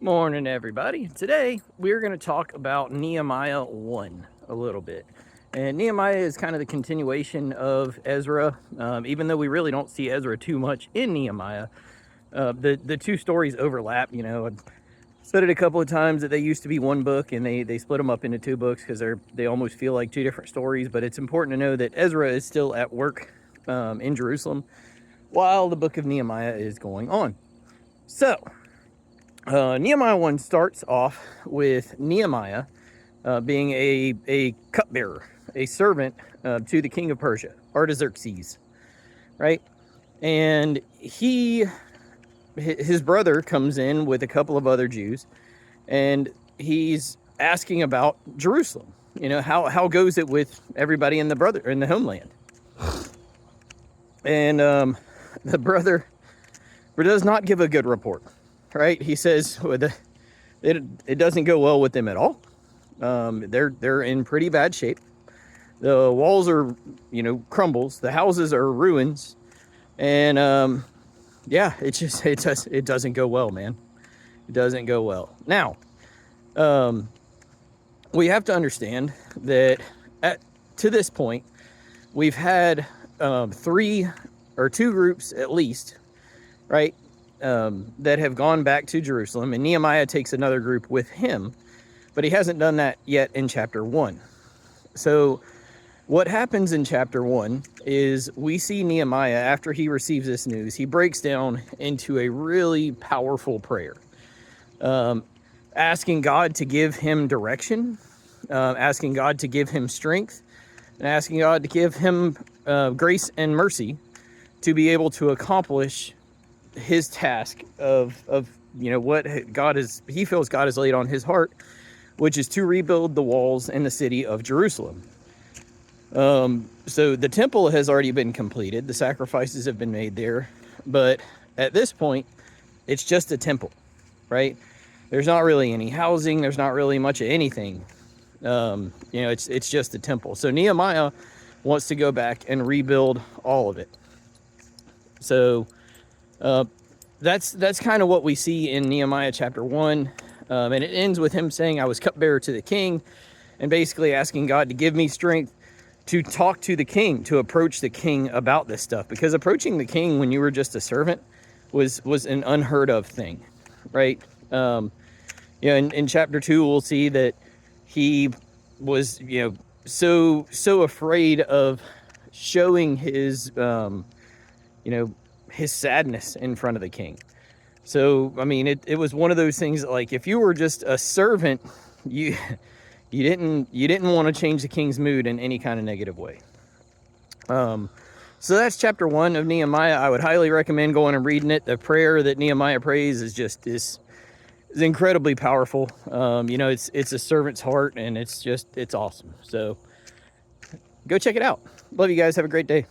Morning, everybody. Today we're going to talk about Nehemiah 1 a little bit. And Nehemiah is kind of the continuation of Ezra, even though we really don't see Ezra too much in Nehemiah. The two stories overlap. I've said it a couple of times that they used to be one book, and they split them up into two books because they almost feel like two different stories. But it's important to know that Ezra is still at work in Jerusalem while the book of Nehemiah is going on. So Nehemiah 1 starts off with Nehemiah being a cupbearer, a servant to the king of Persia, Artaxerxes, right? And his brother comes in with a couple of other Jews, and he's asking about Jerusalem. How goes it with everybody in the homeland? And the brother does not give a good report, right? He says it doesn't go well with them at all. They're in pretty bad shape. The walls are, crumbles. The houses are ruins, and it doesn't go well, man. It doesn't go well. Now, we have to understand that to this point, we've had two groups at least, right, that have gone back to Jerusalem, and Nehemiah takes another group with him, but he hasn't done that yet in chapter 1. So what happens in chapter 1 is we see Nehemiah, after he receives this news, he breaks down into a really powerful prayer, asking God to give him direction, asking God to give him strength, and asking God to give him grace and mercy to be able to accomplish his task of what he feels God has laid on his heart, which is to rebuild the walls and the city of Jerusalem. So the temple has already been completed. The sacrifices have been made there, but at this point, it's just a temple, right? There's not really any housing. There's not really much of anything. It's just a temple. So Nehemiah wants to go back and rebuild all of it. So that's kind of what we see in Nehemiah chapter 1. And it ends with him saying, I was cupbearer to the king, and basically asking God to give me strength to talk to the king, to approach the king about this stuff. Because approaching the king when you were just a servant was an unheard of thing, right? In chapter 2, we'll see that he was, so afraid of showing his, his sadness in front of the king. So, I mean, it was one of those things that, like, if you were just a servant, you didn't want to change the king's mood in any kind of negative way. So that's chapter 1 of Nehemiah. I would highly recommend going and reading it. The prayer that Nehemiah prays is incredibly powerful. It's a servant's heart, and it's awesome. So go check it out. Love you guys. Have a great day.